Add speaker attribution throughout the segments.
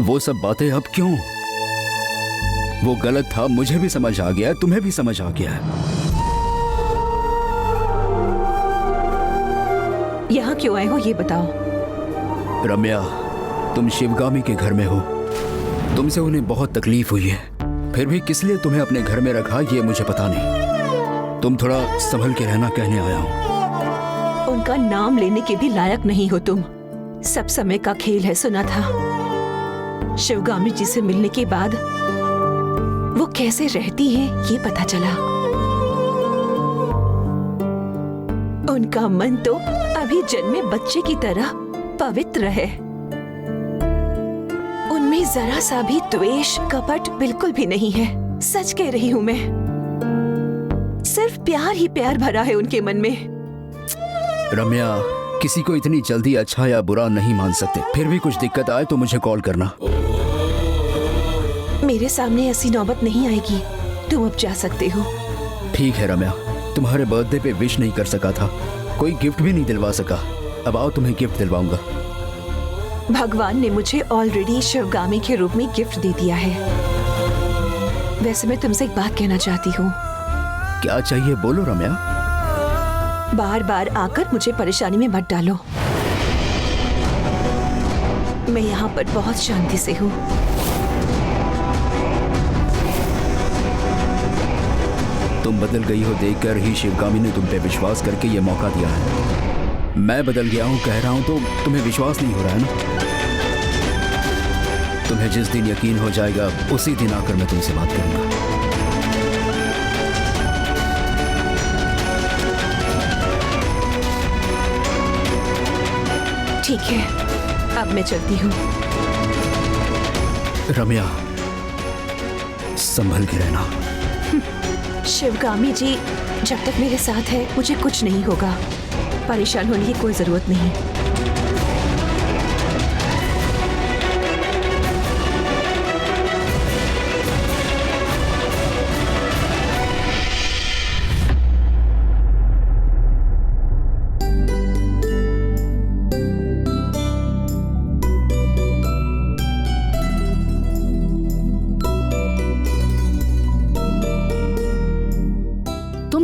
Speaker 1: वो सब बातें अब क्यों? वो गलत था, मुझे भी समझ आ गया, तुम्हें भी समझ आ गया है।
Speaker 2: यहाँ क्यों आए हो ये बताओ।
Speaker 1: रम्या, तुम शिवगामी के घर में हो, तुमसे उन्हें बहुत तकलीफ हुई है, फिर भी किस लिए तुम्हें अपने घर में रखा ये मुझे पता नहीं। तुम थोड़ा संभल के रहना कहने आया हूँ।
Speaker 2: उनका नाम लेने के भी लायक नहीं हो तुम। सब समय का खेल है, सुना था। शिवगामी जी से मिलने के बाद वो कैसे रहती हैं ये पता चला। उनका मन तो अभी जन्मे बच्चे की तरह पवित्र है। उनमें जरा सा भी द्वेष कपट बिल्कुल भी नहीं है। सच कह रही हूँ मैं। सिर्फ प्यार ही प्यार भरा है उनके मन में।
Speaker 1: रम्या, किसी को इतनी जल्दी अच्छा या बुरा नहीं मान सकते। फिर भी कुछ दिक्कत आए तो मुझे कॉल करना।
Speaker 2: मेरे सामने ऐसी नौबत नहीं आएगी। तुम अब जा सकते हो।
Speaker 1: ठीक है रम्या, तुम्हारे बर्थडे पे विश नहीं कर सका था, कोई गिफ्ट भी नहीं दिलवा सका। अब आओ, तुम्हें गिफ्ट दिलवाऊंगा।
Speaker 2: भगवान ने मुझे ऑलरेडी शिवगामी के रूप में गिफ्ट दे दिया है। वैसे मैं तुमसे एक बात कहना चाहती हूँ।
Speaker 1: क्या चाहिए, बोलो रम्या।
Speaker 2: बार बार आकर मुझे परेशानी में मत डालो। मैं यहाँ पर बहुत शांति से हूँ।
Speaker 1: तुम बदल गई हो देखकर ही शिवगामी ने तुम पे विश्वास करके ये मौका दिया है। मैं बदल गया हूँ कह रहा हूँ तो तुम्हें विश्वास नहीं हो रहा है ना। तुम्हें जिस दिन यकीन हो जाएगा उसी दिन आकर मैं तुमसे बात करूंगा।
Speaker 2: ठीक है, अब मैं चलती हूँ।
Speaker 1: रम्या, संभल के रहना।
Speaker 2: शिवगामी जी जब तक मेरे साथ है मुझे कुछ नहीं होगा। परेशान होने की कोई जरूरत नहीं।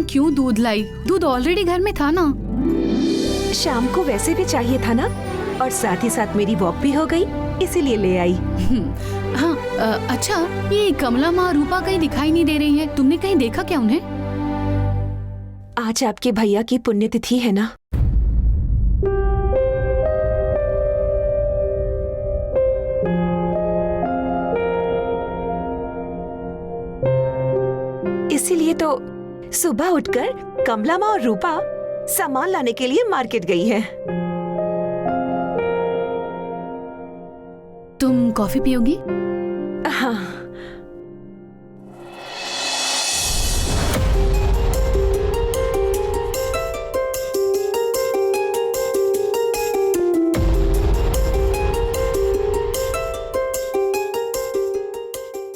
Speaker 3: क्यों दूध लाई? दूध ऑलरेडी घर में था ना।
Speaker 2: शाम को वैसे भी चाहिए था ना, और साथ ही साथ मेरी वॉक भी हो गई, इसीलिए ले आई।
Speaker 3: हाँ, अच्छा, ये कमला माँ रूपा कहीं दिखाई नहीं दे रही है। तुमने कहीं देखा क्या उन्हें?
Speaker 2: आज आपके भैया की पुण्यतिथि है ना। इसीलिए तो सुबह उठकर कमला माँ और रूपा सामान लाने के लिए मार्केट गई है।
Speaker 3: तुम कॉफी पियोगी?
Speaker 2: हाँ।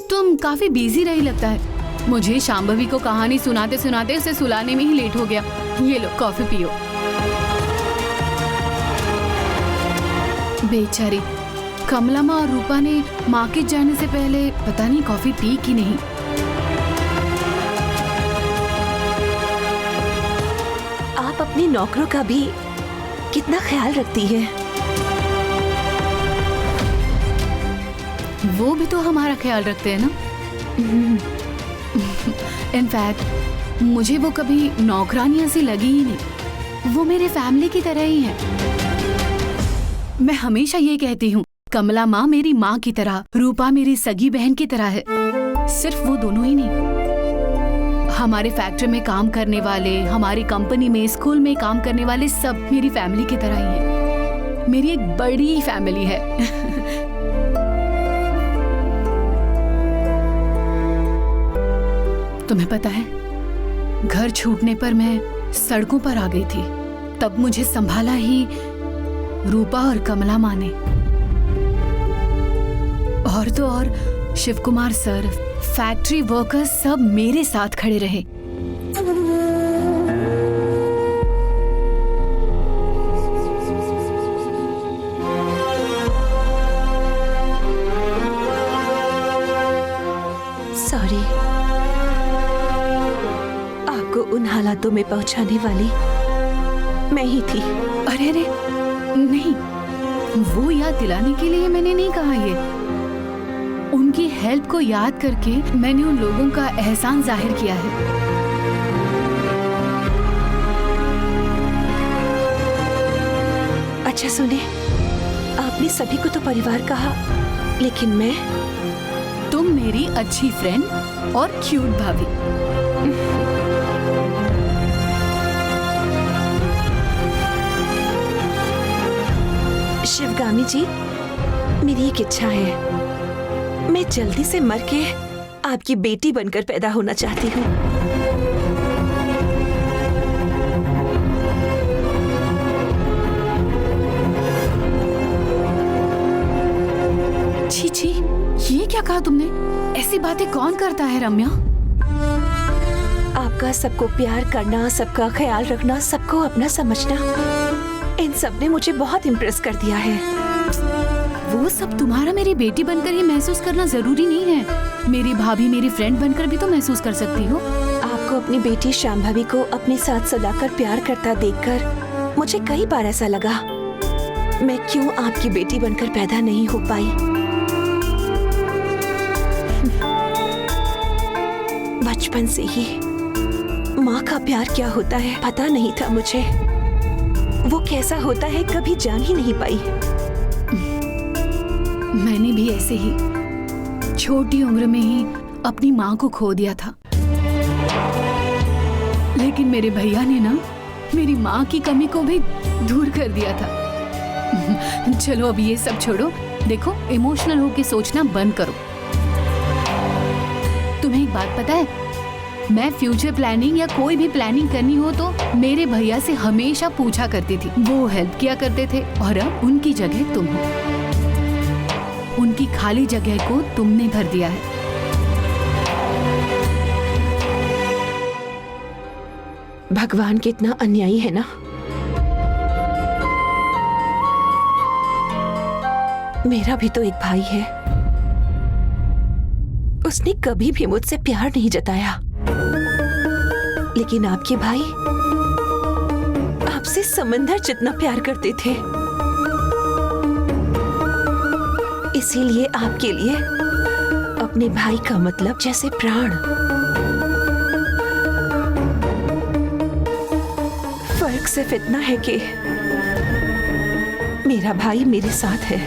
Speaker 3: तुम काफी बिजी रही लगता है। मुझे शांभवी को कहानी सुनाते सुनाते उसे सुलाने में ही लेट हो गया। ये लो, कॉफी पियो। बेचारी कमला माँ और रूपा ने मार्केट जाने से पहले पता नहीं कॉफी पी कि नहीं।
Speaker 2: आप अपनी नौकरों का भी कितना ख्याल रखती है।
Speaker 3: वो भी तो हमारा ख्याल रखते हैं ना। इनफैक्ट मुझे वो कभी नौकरानियां सी लगी ही नहीं। वो मेरे फैमिली की तरह ही है। मैं हमेशा ये कहती हूँ, कमला माँ मेरी माँ की तरह, रूपा मेरी सगी बहन की तरह है। सिर्फ वो दोनों ही नहीं, हमारे फैक्ट्री में काम करने वाले, हमारी कंपनी में, स्कूल में काम करने वाले सब मेरी फैमिली की तरह ही है। मेरी एक बड़ी फैमिली है। तुम्हें पता है, घर छूटने पर मैं सड़कों पर आ गई थी। तब मुझे संभाला ही रूपा और कमला माँ ने। और तो और Shiv Kumar sir, factory workers सब मेरे साथ खड़े रहे।
Speaker 2: यादों में पहुंचाने वाली मैं ही थी।
Speaker 3: अरे अरे नहीं, वो याद दिलाने के लिए मैंने नहीं कहा ये। उनकी हेल्प को याद करके मैंने उन लोगों का एहसान जाहिर किया है।
Speaker 2: अच्छा सुने, आपने सभी को तो परिवार कहा, लेकिन मैं?
Speaker 3: तुम मेरी अच्छी फ्रेंड और क्यूट भाभी।
Speaker 2: शिवगामी जी, मेरी एक इच्छा है, मैं जल्दी से मर के आपकी बेटी बनकर पैदा होना चाहती हूँ।
Speaker 3: छी छी, ये क्या कहा तुमने? ऐसी बातें कौन करता है रम्या?
Speaker 2: आपका सबको प्यार करना, सबका ख्याल रखना, सबको अपना समझना, इन सब ने मुझे बहुत इम्प्रेस कर दिया है।
Speaker 3: वो सब तुम्हारा मेरी बेटी बनकर ही महसूस करना जरूरी नहीं है। मेरी भाभी मेरी फ्रेंड बनकर भी तो महसूस कर सकती हो।
Speaker 2: आपको अपनी बेटी शांभवी को अपने साथ सलाकर प्यार करता देखकर मुझे कई बार ऐसा लगा, मैं क्यों आपकी बेटी बनकर पैदा नहीं हो पाई। बचपन से ही माँ का प्यार क्या होता है पता नहीं था मुझे। वो कैसा होता है कभी जान ही नहीं पाई।
Speaker 3: मैंने भी ऐसे ही छोटी उम्र में ही अपनी माँ को खो दिया था, लेकिन मेरे भैया ने ना मेरी माँ की कमी को भी दूर कर दिया था। चलो अब ये सब छोड़ो, देखो इमोशनल होके सोचना बंद करो। तुम्हें एक बात पता है, मैं फ्यूचर प्लानिंग या कोई भी प्लानिंग करनी हो तो मेरे भैया से हमेशा पूछा करती थी, वो हेल्प किया करते थे, और अब उनकी जगह तुम हो। उनकी खाली जगह को तुमने भर दिया है।
Speaker 2: भगवान कितना अन्यायी है ना। मेरा भी तो एक भाई है, उसने कभी भी मुझसे प्यार नहीं जताया, लेकिन आपके भाई आपसे समंदर जितना प्यार करते थे। इसीलिए आपके लिए अपने भाई का मतलब जैसे प्राण। फर्क सिर्फ इतना है कि मेरा भाई मेरे साथ है।